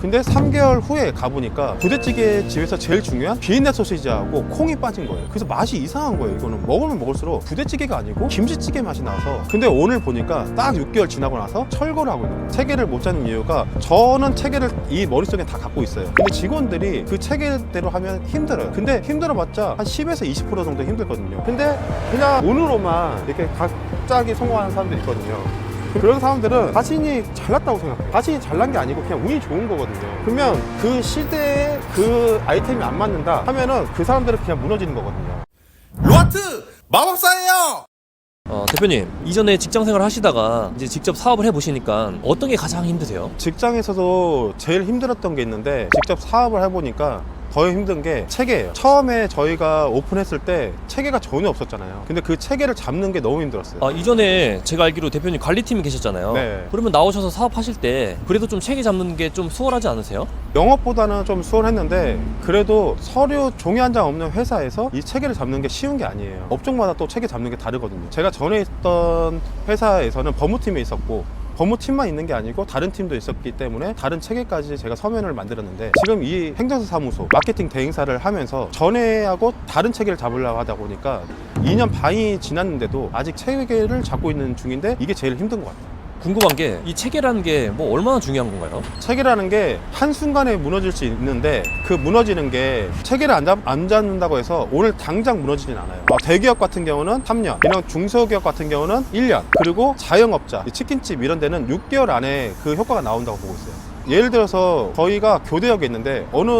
근데 3개월 후에 가보니까 부대찌개 집에서 제일 중요한 비린내 소시지하고 콩이 빠진 거예요. 그래서 맛이 이상한 거예요. 이거는 먹으면 먹을수록 부대찌개가 아니고 김치찌개 맛이 나서. 근데 오늘 보니까 딱 6개월 지나고 나서 철거를 하고 있는 거예요. 체계를 못 잡는 이유가, 저는 체계를 이 머릿속에 다 갖고 있어요. 근데 직원들이 그 체계대로 하면 힘들어요. 근데 힘들어봤자 한 10에서 20% 정도 힘들거든요. 근데 그냥 운으로만 이렇게 갑자기 성공하는 사람들이 있거든요. 그런 사람들은 자신이 잘났다고 생각해요. 자신이 잘난 게 아니고 그냥 운이 좋은 거거든요. 그러면 그 시대에 그 아이템이 안 맞는다 하면은 그 사람들은 그냥 무너지는 거거든요. 로하트 마법사예요. 대표님, 이전에 직장 생활 하시다가 이제 직접 사업을 해보시니까 어떤 게 가장 힘드세요? 직장에서도 제일 힘들었던 게 있는데, 직접 사업을 해보니까 더 힘든 게 체계예요. 처음에 저희가 오픈했을 때 체계가 전혀 없었잖아요. 근데 그 체계를 잡는 게 너무 힘들었어요. 이전에 제가 알기로 대표님 관리팀이 계셨잖아요. 네. 그러면 나오셔서 사업하실 때 그래도 좀 체계 잡는 게 좀 수월하지 않으세요? 영업보다는 좀 수월했는데, 그래도 서류 종이 한 장 없는 회사에서 이 체계를 잡는 게 쉬운 게 아니에요. 업종마다 또 체계 잡는 게 다르거든요. 제가 전에 있던 회사에서는 법무팀에 있었고, 법무팀만 있는 게 아니고 다른 팀도 있었기 때문에 다른 체계까지 제가 서면을 만들었는데, 지금 이 행정사 사무소 마케팅 대행사를 하면서 전에하고 다른 체계를 잡으려고 하다 보니까 2년 반이 지났는데도 아직 체계를 잡고 있는 중인데, 이게 제일 힘든 것 같아요. 궁금한 게 이 체계라는 게 뭐 얼마나 중요한 건가요? 체계라는 게 한순간에 무너질 수 있는데, 그 무너지는 게 체계를 안 잡는다고 해서 오늘 당장 무너지진 않아요. 대기업 같은 경우는 3년, 이런 중소기업 같은 경우는 1년, 그리고 자영업자, 치킨집 이런 데는 6개월 안에 그 효과가 나온다고 보고 있어요. 예를 들어서 저희가 교대역에 있는데 어느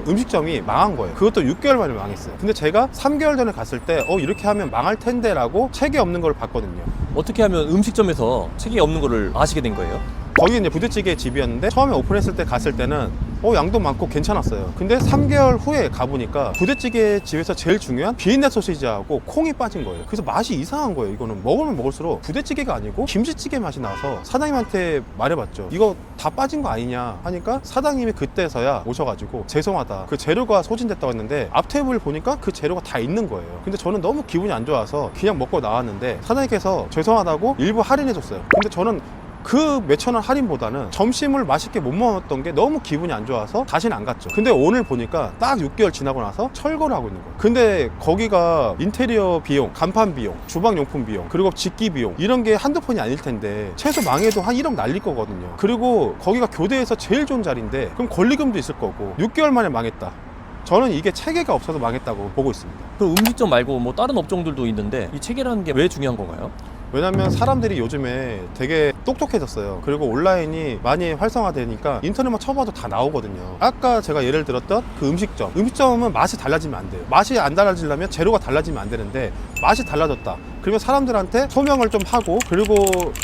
음식점이 망한 거예요. 그것도 6개월 만에 망했어요. 근데 제가 3개월 전에 갔을 때 이렇게 하면 망할 텐데 라고 체계 없는 걸 봤거든요. 어떻게 하면 음식점에서 체계 없는 거를 아시게 된 거예요? 거기 이제 부대찌개 집이었는데, 처음에 오픈했을 때 갔을 때는 양도 많고 괜찮았어요. 근데 3개월 후에 가보니까 부대찌개 집에서 제일 중요한 비린내 소시지하고 콩이 빠진 거예요. 그래서 맛이 이상한 거예요. 이거는 먹으면 먹을수록 부대찌개가 아니고 김치찌개 맛이 나서 사장님한테 말해봤죠. 이거 다 빠진 거 아니냐 하니까, 사장님이 그때서야 오셔가지고 죄송하다, 그 재료가 소진됐다고 했는데 앞 테이블 보니까 그 재료가 다 있는 거예요. 근데 저는 너무 기분이 안 좋아서 그냥 먹고 나왔는데, 사장님께서 죄송하다고 일부 할인해줬어요. 근데 저는 그 몇천 원 할인보다는 점심을 맛있게 못 먹었던 게 너무 기분이 안 좋아서 다시는 안 갔죠. 근데 오늘 보니까 딱 6개월 지나고 나서 철거를 하고 있는 거예요. 근데 거기가 인테리어 비용, 간판 비용, 주방용품 비용, 그리고 집기 비용, 이런 게 한두 푼이 아닐 텐데 최소 망해도 한 1억 날릴 거거든요. 그리고 거기가 교대에서 제일 좋은 자리인데, 그럼 권리금도 있을 거고 6개월 만에 망했다. 저는 이게 체계가 없어서 망했다고 보고 있습니다. 그럼 음식점 말고 뭐 다른 업종들도 있는데 이 체계라는 게 왜 중요한 건가요? 왜냐면 사람들이 요즘에 되게 똑똑해졌어요. 그리고 온라인이 많이 활성화되니까 인터넷만 쳐봐도 다 나오거든요. 아까 제가 예를 들었던 그 음식점은 맛이 달라지면 안 돼요. 맛이 안 달라지려면 재료가 달라지면 안 되는데, 맛이 달라졌다 그러면 사람들한테 소명을 좀 하고, 그리고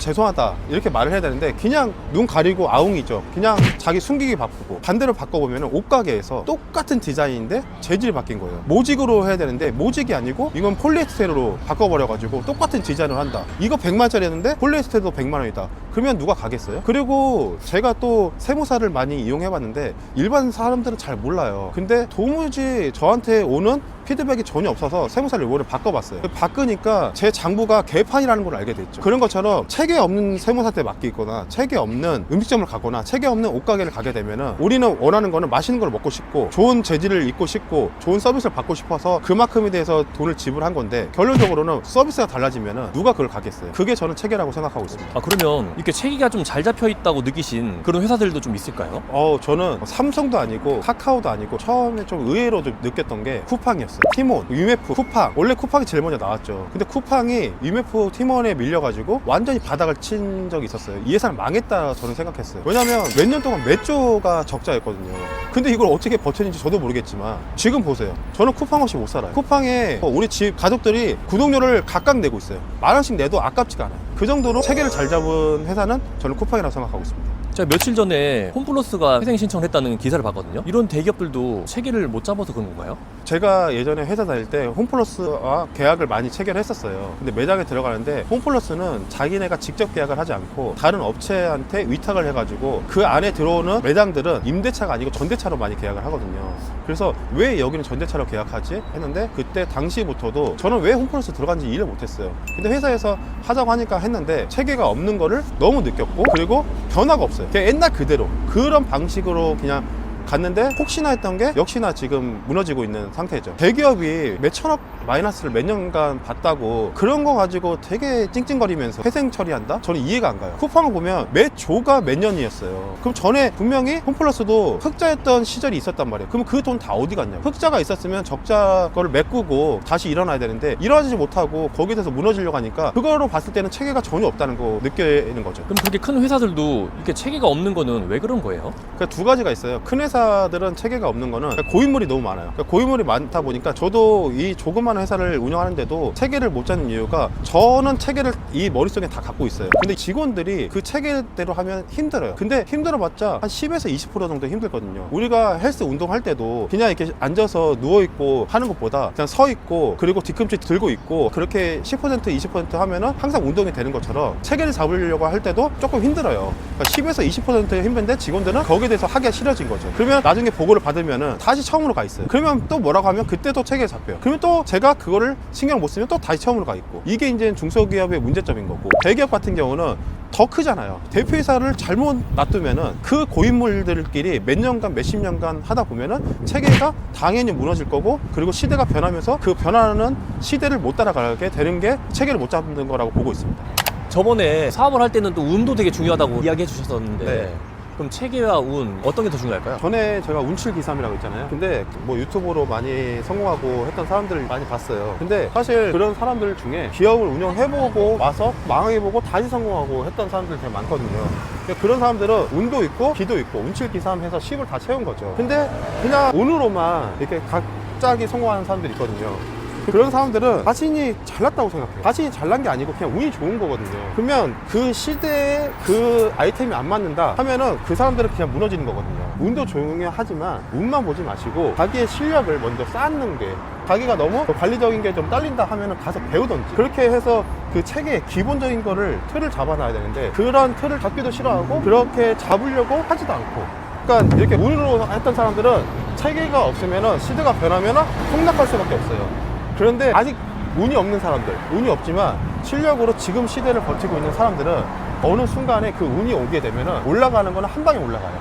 죄송하다 이렇게 말을 해야 되는데, 그냥 눈 가리고 아웅이죠. 그냥 자기 숨기기 바쁘고. 반대로 바꿔보면 옷가게에서 똑같은 디자인인데 재질이 바뀐 거예요. 모직으로 해야 되는데 모직이 아니고 이건 폴리에스테르로 바꿔버려가지고 똑같은 디자인을 한다. 이거 100만짜리였는데 폴리에스테르도 100만원이다. 그러면 누가 가겠어요? 그리고 제가 또 세무사를 많이 이용해봤는데 일반 사람들은 잘 몰라요. 근데 도무지 저한테 오는 피드백이 전혀 없어서 세무사를 이번에 바꿔봤어요. 바꾸니까 제 장부가 개판이라는 걸 알게 됐죠. 그런 것처럼 체계 없는 세무사한테 맡기거나, 체계 없는 음식점을 가거나, 체계 없는 옷가게를 가게 되면은, 우리는 원하는 거는 맛있는 걸 먹고 싶고 좋은 재질을 입고 싶고 좋은 서비스를 받고 싶어서 그만큼에 대해서 돈을 지불한 건데, 결론적으로는 서비스가 달라지면은 누가 그걸 가겠어요. 그게 저는 체계라고 생각하고 있습니다. 그러면 이렇게 체계가 좀 잘 잡혀 있다고 느끼신 그런 회사들도 좀 있을까요? 저는 삼성도 아니고 카카오도 아니고 처음에 좀 의외로 좀 느꼈던 게 쿠팡이었어요. 티몬, 유메프, 쿠팡. 원래 쿠팡이 제일 먼저 나왔죠. 근데 쿠팡이 유메프, 티몬에 밀려가지고 완전히 바닥을 친 적이 있었어요. 이 회사는 망했다 저는 생각했어요. 왜냐면 몇 년 동안 몇 조가 적자였거든요. 근데 이걸 어떻게 버텼는지 저도 모르겠지만, 지금 보세요. 저는 쿠팡 없이 못 살아요. 쿠팡에 우리 집 가족들이 구독료를 각각 내고 있어요. 10,000원씩 내도 아깝지가 않아요. 그 정도로 체계를 잘 잡은 회사는 저는 쿠팡이라고 생각하고 있습니다. 제가 며칠 전에 홈플러스가 회생 신청을 했다는 기사를 봤거든요. 이런 대기업들도 체계를 못 잡아서 그런 건가요? 제가 예전에 회사 다닐 때 홈플러스와 계약을 많이 체결했었어요. 근데 매장에 들어가는데 홈플러스는 자기네가 직접 계약을 하지 않고 다른 업체한테 위탁을 해가지고 그 안에 들어오는 매장들은 임대차가 아니고 전대차로 많이 계약을 하거든요. 그래서 왜 여기는 전대차로 계약하지? 했는데 그때 당시부터도 저는 왜 홈플러스 들어간지 이해를 못했어요. 근데 회사에서 하자고 하니까 했는데 체계가 없는 거를 너무 느꼈고, 그리고 변화가 없어요. 그냥 옛날 그대로 그런 방식으로 그냥 갔는데 혹시나 했던 게 역시나 지금 무너지고 있는 상태죠. 대기업이 몇 천억 마이너스를 몇 년간 봤다고 그런 거 가지고 되게 찡찡거리면서 회생 처리한다? 저는 이해가 안 가요. 쿠팡을 보면 매 조가 몇 년이었어요. 그럼 전에 분명히 홈플러스도 흑자였던 시절이 있었단 말이에요. 그럼 그 돈 다 어디 갔냐고. 흑자가 있었으면 적자 거를 메꾸고 다시 일어나야 되는데 일어나지 못하고 거기에 대해서 무너지려고 하니까 그거로 봤을 때는 체계가 전혀 없다는 거 느끼는 거죠. 그럼 그렇게 큰 회사들도 이렇게 체계가 없는 거는 왜 그런 거예요? 그러니까 두 가지가 있어요. 큰 회사들은 체계가 없는 거는 고인물이 너무 많아요. 그러니까 고인물이 많다 보니까 저도 이 조그마한 회사를 운영하는데도 체계를 못 잡는 이유가, 저는 체계를 이 머릿속에 다 갖고 있어요. 근데 직원들이 그 체계대로 하면 힘들어요. 근데 힘들어봤자 한 10에서 20% 정도 힘들거든요. 우리가 헬스 운동할 때도 그냥 이렇게 앉아서 누워있고 하는 것보다 그냥 서있고 그리고 뒤꿈치 들고 있고 그렇게 10% 20% 하면은 항상 운동이 되는 것처럼 체계를 잡으려고 할 때도 조금 힘들어요. 그러니까 10에서 20% 힘든데 직원들은 거기에 대해서 하기가 싫어진 거죠. 그러면 나중에 보고를 받으면은 다시 처음으로 가 있어요. 그러면 또 뭐라고 하면 그때 또 체계에 잡혀요. 그러면 또 제가 그거를 신경 못 쓰면 또 다시 처음으로 가 있고, 이게 이제 중소기업의 문제점인 거고, 대기업 같은 경우는 더 크잖아요. 대표이사를 잘못 놔두면은 그 고인물들끼리 몇 년간 몇십 년간 하다 보면은 체계가 당연히 무너질 거고, 그리고 시대가 변하면서 그 변화하는 시대를 못 따라가게 되는 게 체계를 못 잡는 거라고 보고 있습니다. 저번에 사업을 할 때는 또 운도 되게 중요하다고 이야기해 주셨었는데 네. 그럼 체계와 운 어떤 게 더 중요할까요? 전에 제가 운칠기삼이라고 있잖아요. 근데 뭐 유튜브로 많이 성공하고 했던 사람들을 많이 봤어요. 근데 사실 그런 사람들 중에 기업을 운영해보고 와서 망해보고 다시 성공하고 했던 사람들이 되게 많거든요. 그러니까 그런 사람들은 운도 있고 기도 있고 운칠기삼 해서 10을 다 채운 거죠. 근데 그냥 운으로만 이렇게 갑자기 성공하는 사람들이 있거든요. 그런 사람들은 자신이 잘났다고 생각해요. 자신이 잘난 게 아니고 그냥 운이 좋은 거거든요. 그러면 그 시대에 그 아이템이 안 맞는다 하면은 그 사람들은 그냥 무너지는 거거든요. 운도 중요하지만 운만 보지 마시고 자기의 실력을 먼저 쌓는 게, 자기가 너무 관리적인 게 좀 딸린다 하면은 가서 배우던지, 그렇게 해서 그 체계의 기본적인 거를 틀을 잡아놔야 되는데 그런 틀을 잡기도 싫어하고 그렇게 잡으려고 하지도 않고, 그러니까 이렇게 운으로 했던 사람들은 체계가 없으면은 시대가 변하면은 폭락할 수밖에 없어요. 그런데 아직 운이 없는 사람들, 운이 없지만 실력으로 지금 시대를 버티고 있는 사람들은 어느 순간에 그 운이 오게 되면 올라가는 거는 한 방에 올라가요.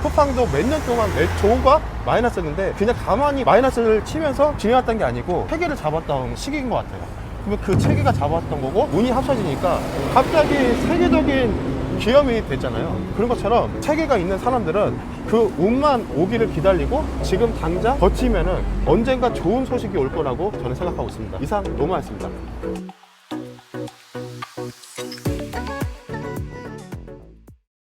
쿠팡도 몇 년 동안 몇 조가 마이너스였는데 그냥 가만히 마이너스를 치면서 진행했던 게 아니고 체계를 잡았던 시기인 것 같아요. 그러면 그 체계가 잡았던 거고 운이 합쳐지니까 갑자기 세계적인 기업이 됐잖아요. 그런 것처럼 체계가 있는 사람들은 그 운만 오기를 기다리고 지금 당장 버티면은 언젠가 좋은 소식이 올 거라고 저는 생각하고 있습니다. 이상 노마였습니다.